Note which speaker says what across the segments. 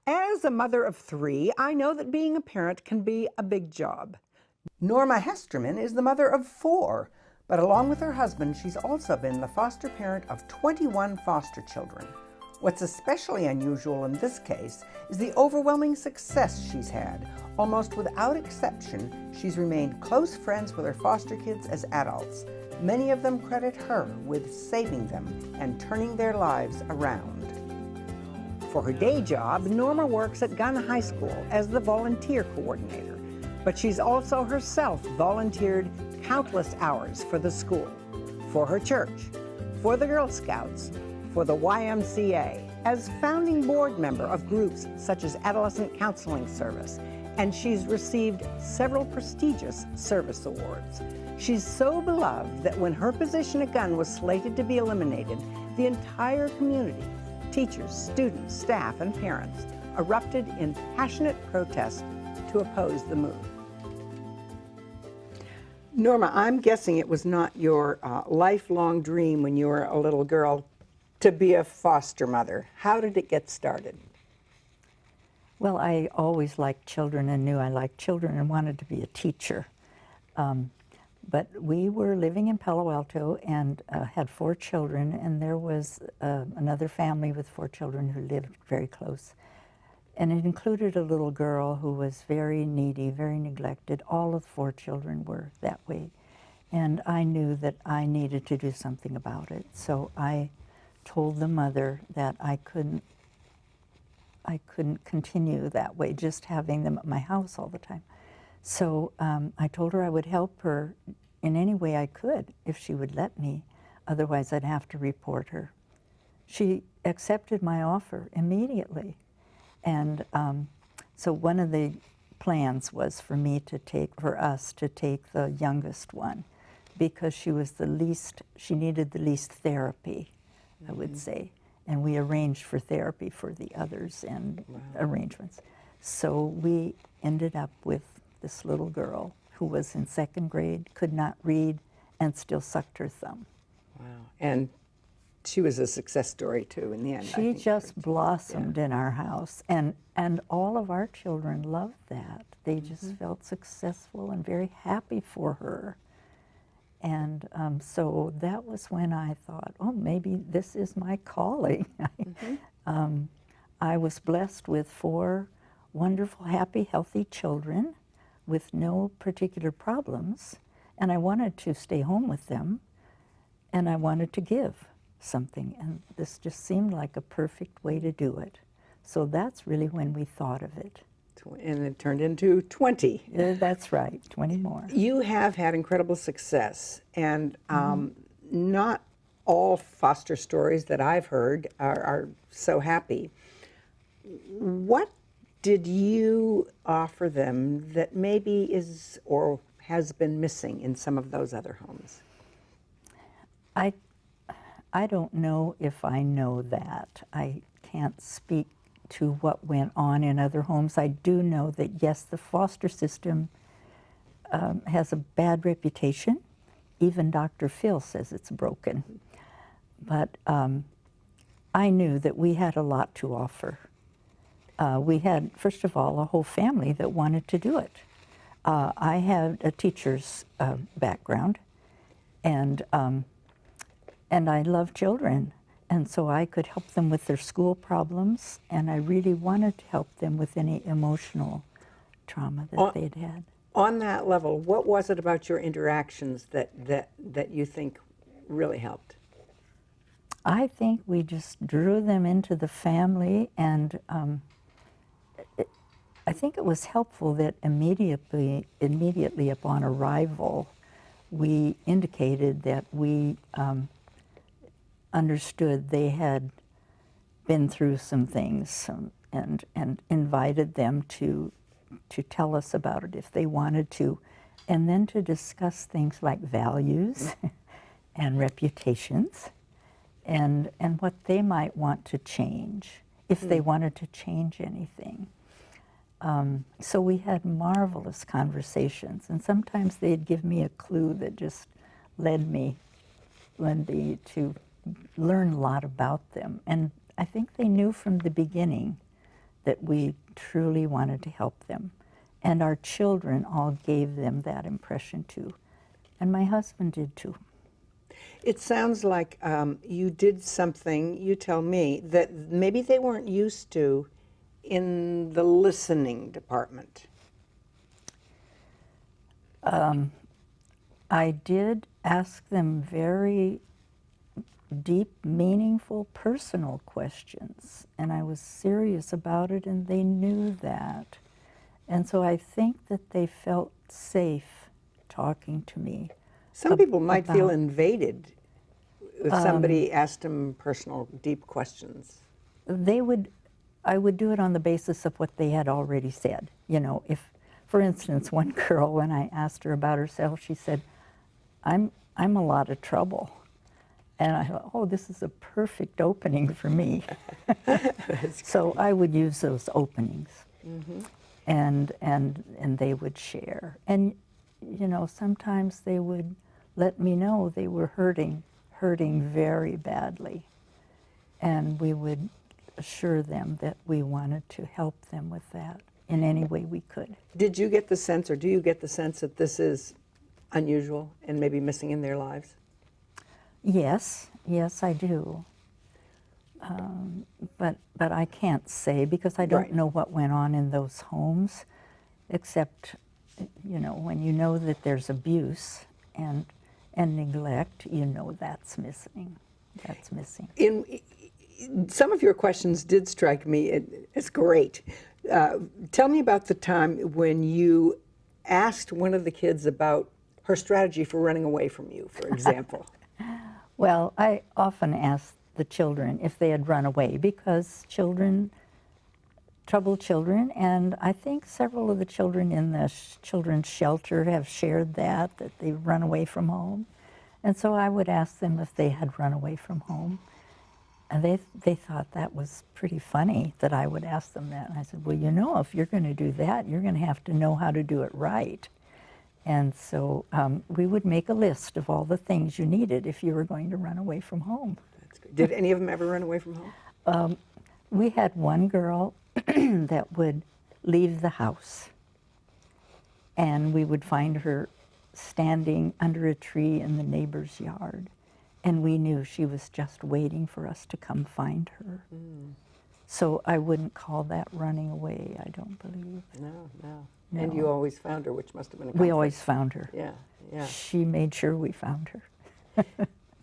Speaker 1: As a mother of three, I know that being a parent can be a big job. Norma Hesterman is the mother of four, but along with her husband, she's also been the foster parent of 21 foster children. What's especially unusual in this case is the overwhelming success she's had. Almost without exception, she's remained close friends with her foster kids as adults. Many of them credit her with saving them and turning their lives around. For her day job, Norma works at Gunn High School as the volunteer coordinator, but she's also herself volunteered countless hours for the school, for her church, for the Girl Scouts, for the YMCA, as founding board member of groups such as Adolescent Counseling Service, and she's received several prestigious service awards. She's so beloved that when her position at Gunn was slated to be eliminated, the entire community, teachers, students, staff, and parents, erupted in passionate protest to oppose the move. Norma, I'm guessing it was not your lifelong dream when you were a little girl to be a foster mother. How did it get started?
Speaker 2: Well, I always liked children and knew I liked children and wanted to be a teacher. But we were living in Palo Alto and had 4 children, and there was another family with 4 children who lived very close. And it included a little girl who was very needy, very neglected. All of the 4 children were that way. And I knew that I needed to do something about it. So I told the mother that I couldn't continue that way, just having them at my house all the time. So I told her I would help her in any way I could if she would let me. Otherwise, I'd have to report her. She accepted my offer immediately. And so one of the plans was for us to take the youngest one, because she was she needed the least therapy, I would say. And we arranged for therapy for the others and arrangements. So we ended up with this little girl who was in 2nd grade, could not read, and still sucked her thumb.
Speaker 1: Wow. And she was a success story too in the end.
Speaker 2: She just blossomed in our house, and all of our children loved that. They just felt successful and very happy for her. And so that was when I thought, oh, maybe this is my calling. I was blessed with 4 wonderful, happy, healthy children with no particular problems, and I wanted to stay home with them, and I wanted to give something, and this just seemed like a perfect way to do it. So that's really when we thought of it.
Speaker 1: And it turned into 20.
Speaker 2: That's right, 20 more.
Speaker 1: You have had incredible success, and not all foster stories that I've heard are so happy. What did you offer them that maybe is or has been missing in some of those other homes?
Speaker 2: I don't know if I know that. I can't speak to what went on in other homes. I do know that, yes, the foster system has a bad reputation. Even Dr. Phil says it's broken. But I knew that we had a lot to offer. We had, first of all, a whole family that wanted to do it. I had a teacher's background, and I love children. And so I could help them with their school problems, and I really wanted to help them with any emotional trauma that they'd had.
Speaker 1: On that level, what was it about your interactions that you think really helped?
Speaker 2: I think we just drew them into the family, and I think it was helpful that immediately upon arrival, we indicated that we understood they had been through some things, and invited them to tell us about it if they wanted to, and then to discuss things like values and reputations, and what they might want to change, if they wanted to change anything. So we had marvelous conversations, and sometimes they'd give me a clue that just led me to learn a lot about them. And I think they knew from the beginning that we truly wanted to help them. And our children all gave them that impression too. And my husband did too.
Speaker 1: It sounds like you did something, you tell me, that maybe they weren't used to in the listening department.
Speaker 2: I did ask them very deep, meaningful, personal questions, and I was serious about it, and they knew that. And so I think that they felt safe talking to me.
Speaker 1: Some people might feel invaded if somebody asked them personal, deep questions.
Speaker 2: I would do it on the basis of what they had already said. You know, if, for instance, one girl, when I asked her about herself, she said, I'm a lot of trouble. And I thought, oh, this is a perfect opening for me. So I would use those openings. Mm-hmm. And they would share. And, you know, sometimes they would let me know they were hurting very badly. And we would assure them that we wanted to help them with that in any way we could.
Speaker 1: Did you get the sense, or do you get the sense, that this is unusual and maybe missing in their lives?
Speaker 2: Yes, I do. But I can't say, because I don't know what went on in those homes, except, you know, when you know that there's abuse and neglect, you know that's missing. That's missing.
Speaker 1: Some of your questions did strike me as great. Tell me about the time when you asked one of the kids about her strategy for running away from you, for example.
Speaker 2: Well, I often ask the children if they had run away, because troubled children, and I think several of the children in the children's shelter have shared that they've run away from home. And so I would ask them if they had run away from home. And they thought that was pretty funny that I would ask them that. And I said, well, you know, if you're going to do that, you're going to have to know how to do it right. And so we would make a list of all the things you needed if you were going to run away from home.
Speaker 1: That's good. Did any of them ever run away from home?
Speaker 2: We had one girl that would leave the house, and we would find her standing under a tree in the neighbor's yard, and we knew she was just waiting for us to come find her. Mm. So I wouldn't call that running away, I don't believe.
Speaker 1: No. And you always found her, which must have been a comfort.
Speaker 2: We always found her.
Speaker 1: Yeah.
Speaker 2: She made sure we found her.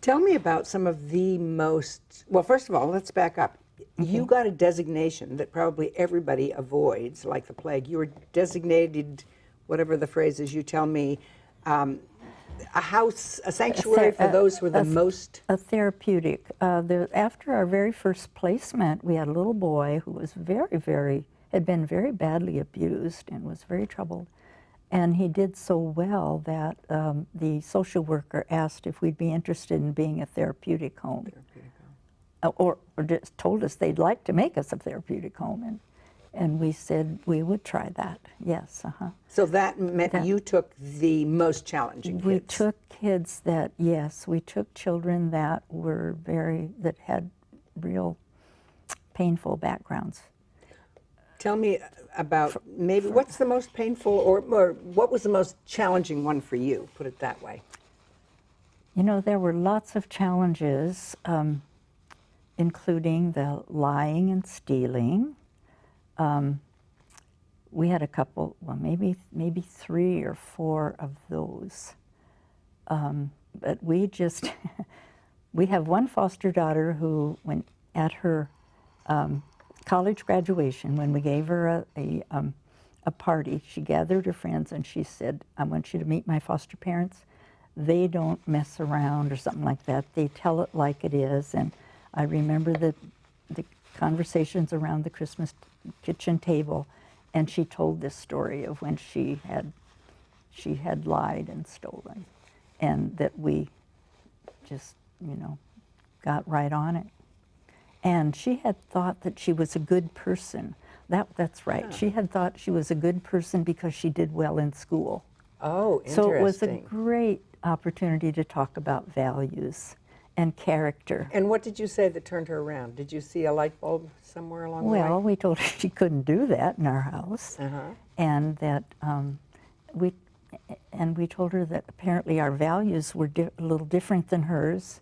Speaker 1: Tell me about some of the most, well, first of all, let's back up. Okay. You got a designation that probably everybody avoids, like the plague. You were designated, whatever the phrase is you tell me, a house, a sanctuary for those who are the most...
Speaker 2: A therapeutic. After our very first placement, we had a little boy who was had been very badly abused and was very troubled. And he did so well that the social worker asked if we'd be interested in being a therapeutic home. Or just told us they'd like to make us a therapeutic home. And we said we would try that, yes.
Speaker 1: So that meant you took the most challenging kids?
Speaker 2: We took kids we took children that that had real painful backgrounds.
Speaker 1: Tell me about maybe what's the most painful, or what was the most challenging one for you, put it that way?
Speaker 2: You know, there were lots of challenges, including the lying and stealing. We had a couple, well, maybe 3 or 4 of those. But we just, we have one foster daughter who, when at her college graduation, when we gave her a party, she gathered her friends and she said, I want you to meet my foster parents. They don't mess around or something like that. They tell it like it is. And I remember the conversations around the Christmas kitchen table, and she told this story of when she had lied and stolen, and that we just, you know, got right on it. And she had thought that she was a good person. That's right. Yeah. She had thought she was a good person because she did well in school.
Speaker 1: Oh, interesting.
Speaker 2: So it was a great opportunity to talk about values and character.
Speaker 1: And what did you say that turned her around? Did you see a light bulb somewhere along the way?
Speaker 2: Well, we told her she couldn't do that in our house, and that we told her that apparently our values were a little different than hers,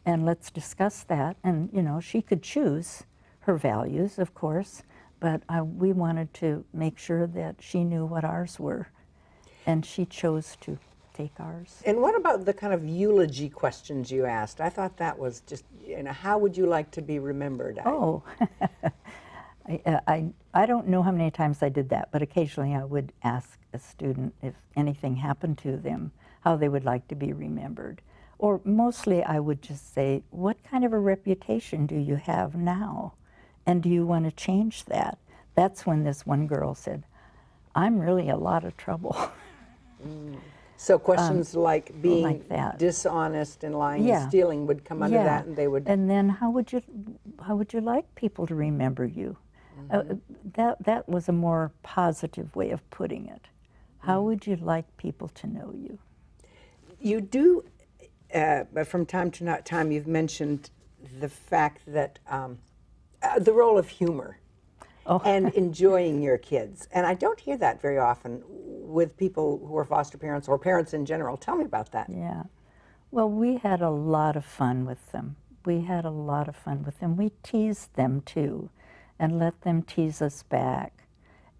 Speaker 2: and let's discuss that. And you know, she could choose her values, of course, but we wanted to make sure that she knew what ours were, and she chose to take ours.
Speaker 1: And what about the kind of eulogy questions you asked? I thought that was just, you know, how would you like to be remembered?
Speaker 2: Oh, I don't know how many times I did that, but occasionally I would ask a student if anything happened to them, how they would like to be remembered. Or mostly I would just say, what kind of a reputation do you have now? And do you want to change that? That's when this one girl said, I'm really a lot of trouble.
Speaker 1: So questions like being
Speaker 2: like that.
Speaker 1: dishonest and lying and stealing would come under that, and they would.
Speaker 2: And then how would you like people to remember you? That was a more positive way of putting it. How would you like people to know you?
Speaker 1: You do, from time to time, you've mentioned the fact that the role of humor and enjoying your kids, and I don't hear that very often with people who are foster parents or parents in general. Tell me about that.
Speaker 2: Yeah. Well, we had a lot of fun with them. We had a lot of fun with them. We teased them too, and let them tease us back.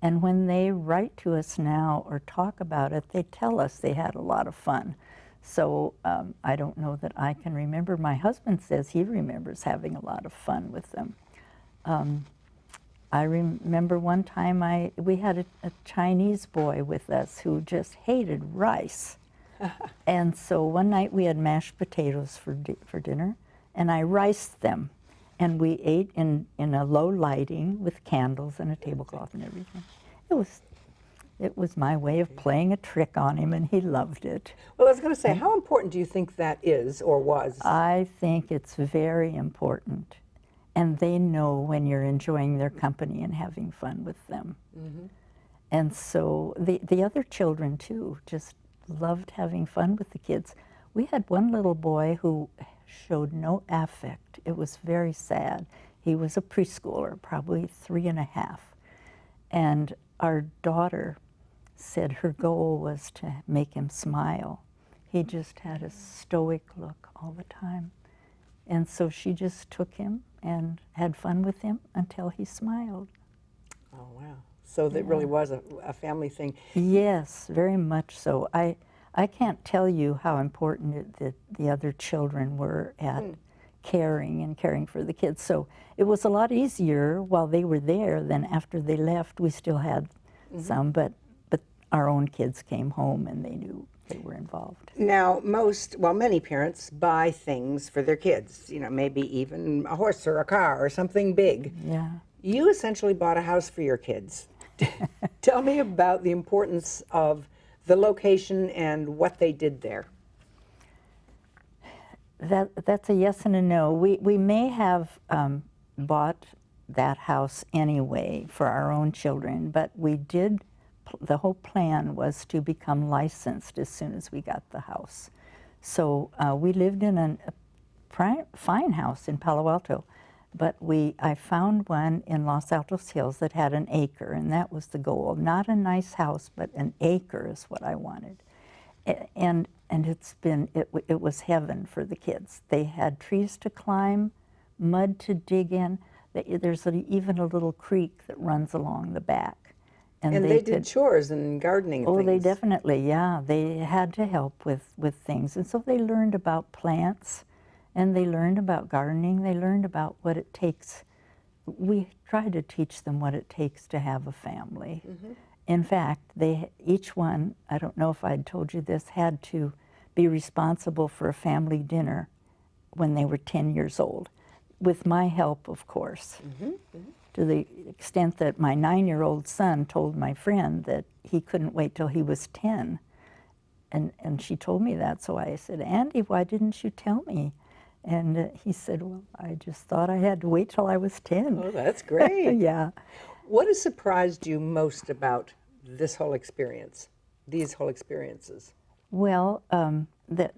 Speaker 2: And when they write to us now or talk about it, they tell us they had a lot of fun. So I don't know that I can remember. My husband says he remembers having a lot of fun with them. I remember one time we had a Chinese boy with us who just hated rice. And so one night we had mashed potatoes for dinner, and I riced them. And we ate in a low lighting with candles and a tablecloth and everything. It was my way of playing a trick on him, and he loved it.
Speaker 1: Well, I was going to say, how important do you think that is or was?
Speaker 2: I think it's very important. And they know when you're enjoying their company and having fun with them. And so the other children, too, just loved having fun with the kids. We had one little boy who showed no affect. It was very sad. He was a preschooler, probably 3.5. And our daughter said her goal was to make him smile. He just had a stoic look all the time. And so she just took him and had fun with him until he smiled.
Speaker 1: Oh, wow. So that really was a family thing.
Speaker 2: Yes, very much so. I can't tell you how important the other children were at caring for the kids. So it was a lot easier while they were there than after they left. We still had some, but our own kids came home and they knew they were involved.
Speaker 1: Now, many parents buy things for their kids, you know, maybe even a horse or a car or something big.
Speaker 2: Yeah.
Speaker 1: You essentially bought a house for your kids. Tell me about the importance of the location and what they did there.
Speaker 2: That's a yes and a no. We may have bought that house anyway for our own children, but we did. The whole plan was to become licensed as soon as we got the house. So we lived in a fine house in Palo Alto, but I found one in Los Altos Hills that had an acre, and that was the goal. Not a nice house, but an acre is what I wanted. And it was heaven for the kids. They had trees to climb, mud to dig in. There's even a little creek that runs along the back.
Speaker 1: And they did chores and gardening things.
Speaker 2: Oh, they definitely, yeah. They had to help with things. And so they learned about plants, and they learned about gardening. They learned about what it takes. We try to teach them what it takes to have a family. In fact, each one, I don't know if I'd told you this, had to be responsible for a family dinner when they were 10 years old, with my help, of course. To the extent that my 9-year-old son told my friend that he couldn't wait till he was 10. And she told me that, so I said, Andy, why didn't you tell me? And he said, well, I just thought I had to wait till I was 10.
Speaker 1: Oh, that's great.
Speaker 2: Yeah.
Speaker 1: What has surprised you most about this whole experience, these whole experiences?
Speaker 2: Well, that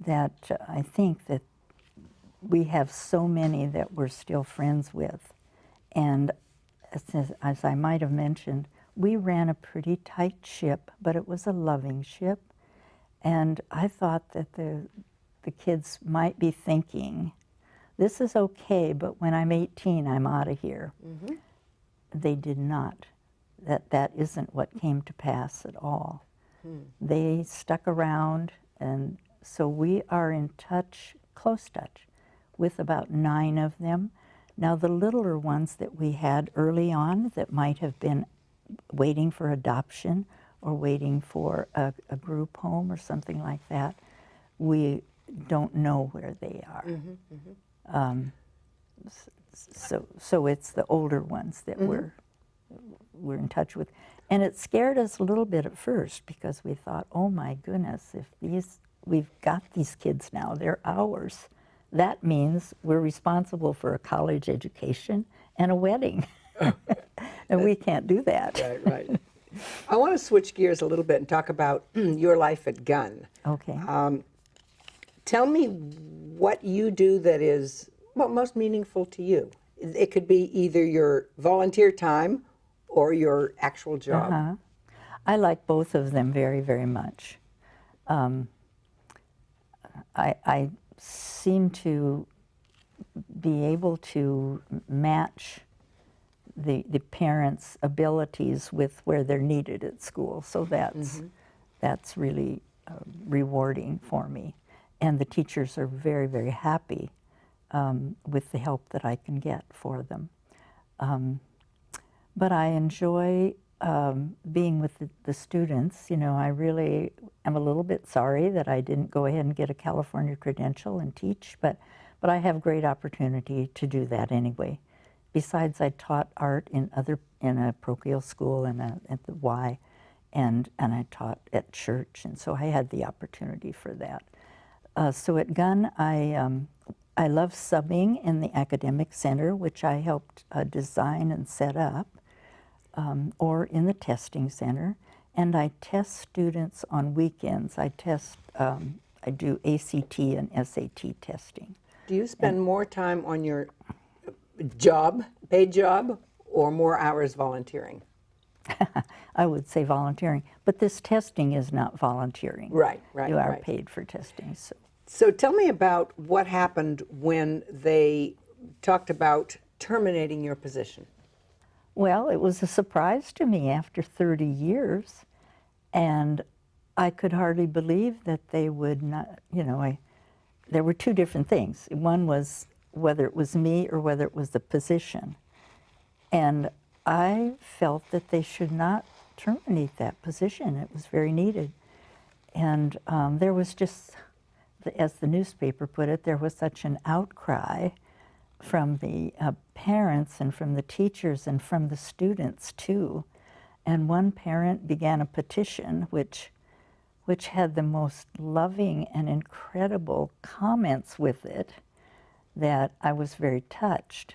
Speaker 2: that I think that we have so many that we're still friends with. And as I might have mentioned, we ran a pretty tight ship, but it was a loving ship. And I thought that the kids might be thinking, this is okay, but when I'm 18, I'm out of here. Mm-hmm. They did not. That isn't what came to pass at all. They stuck around, and so we are in touch, close touch, with about 9 of them. Now the littler ones that we had early on that might have been waiting for adoption or waiting for a group home or something like that, we don't know where they are. Mm-hmm, mm-hmm. So it's the older ones that we're in touch with. And it scared us a little bit at first because we thought, oh my goodness, if we've got these kids now, they're ours. That means we're responsible for a college education and a wedding. And we can't do that.
Speaker 1: Right. I want to switch gears a little bit and talk about your life at Gunn.
Speaker 2: Okay.
Speaker 1: Tell me what you do that is most meaningful to you. It could be either your volunteer time or your actual job.
Speaker 2: Uh-huh. I like both of them very, very much. I seem to be able to match the parents' abilities with where they're needed at school. So that's really rewarding for me. And the teachers are very, very happy with the help that I can get for them. But I enjoy being with the students. You know, I really am a little bit sorry that I didn't go ahead and get a California credential and teach, but I have great opportunity to do that anyway. Besides, I taught art in a parochial school and at the Y, and I taught at church, and so I had the opportunity for that. So at Gunn, I love subbing in the academic center, which I helped design and set up, or in the testing center, and I test students on weekends. I do ACT and SAT testing.
Speaker 1: Do you spend more time on your job, paid job, or more hours volunteering?
Speaker 2: I would say volunteering, but this testing is not volunteering.
Speaker 1: Right.
Speaker 2: You are paid for testing.
Speaker 1: So tell me about what happened when they talked about terminating your position.
Speaker 2: Well, it was a surprise to me after 30 years, and I could hardly believe that they would not, there were 2 different things. One was whether it was me or whether it was the position. And I felt that they should not terminate that position. It was very needed. And there was just, as the newspaper put it, there was such an outcry from the parents and from the teachers and from the students too. And one parent began a petition which had the most loving and incredible comments with it that I was very touched.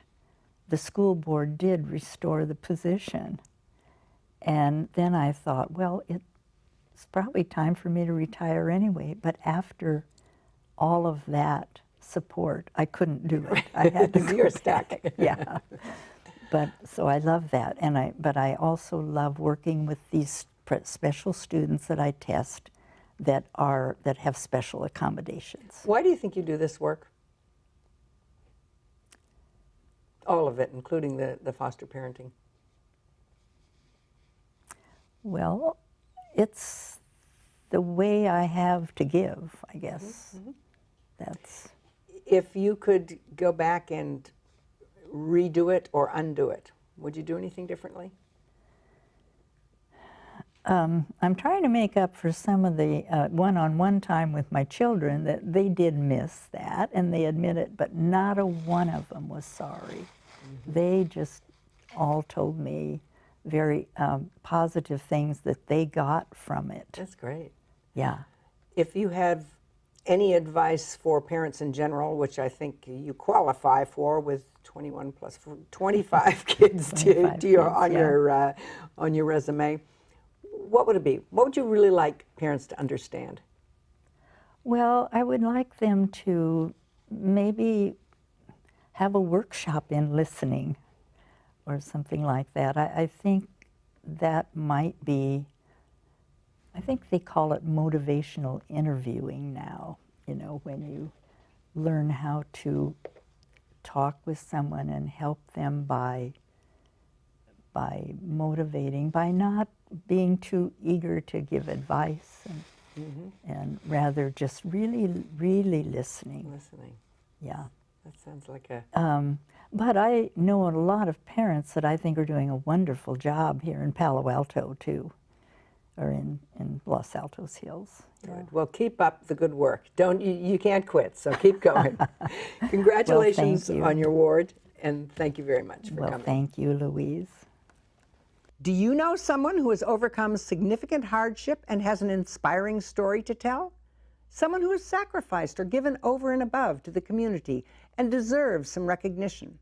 Speaker 2: The school board did restore the position. And then I thought, well, it's probably time for me to retire anyway. But after all of that support, I couldn't do it. I had to
Speaker 1: You're stuck.
Speaker 2: Yeah. But so I love that. But I also love working with these special students that I test that have special accommodations.
Speaker 1: Why do you think you do this work? All of it, including the foster parenting.
Speaker 2: Well, it's the way I have to give, I guess. Mm-hmm. That's.
Speaker 1: If you could go back and redo it or undo it, would you do anything differently?
Speaker 2: I'm trying to make up for some of the one-on-one time with my children that they did miss that, and they admit it, but not a one of them was sorry. Mm-hmm. They just all told me very positive things that they got from it.
Speaker 1: That's great.
Speaker 2: Yeah.
Speaker 1: If you have any advice for parents in general, which I think you qualify for with 21 plus 25 kids 25 on your resume, what would it be? What would you really like parents to understand?
Speaker 2: Well, I would like them to maybe have a workshop in listening or something like that. I think that might be, I think they call it motivational interviewing now, you know, when you learn how to talk with someone and help them by motivating, by not being too eager to give advice and rather just really, really listening.
Speaker 3: Listening.
Speaker 2: Yeah.
Speaker 3: That sounds like a...
Speaker 2: But I know a lot of parents that I think are doing a wonderful job here in Palo Alto too, or in Los Altos Hills.
Speaker 3: Good. Well, keep up the good work. You can't quit, so keep going. Congratulations
Speaker 2: Well, thank you.
Speaker 3: on your award, and thank you very much for
Speaker 2: Well,
Speaker 3: coming.
Speaker 2: thank you, Louise.
Speaker 1: Do you know someone who has overcome significant hardship and has an inspiring story to tell? Someone who has sacrificed or given over and above to the community and deserves some recognition?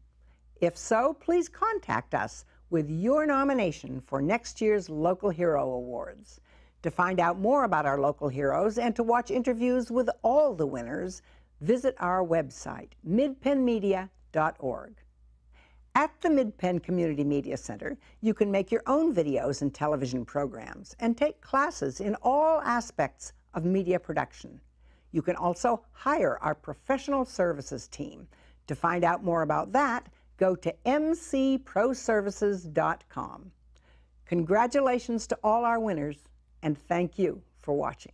Speaker 1: If so, please contact us with your nomination for next year's Local Hero Awards. To find out more about our local heroes and to watch interviews with all the winners, visit our website, midpennmedia.org. At the Mid-Penn Community Media Center, you can make your own videos and television programs and take classes in all aspects of media production. You can also hire our professional services team. To find out more about that, go to mcproservices.com. Congratulations to all our winners, and thank you for watching.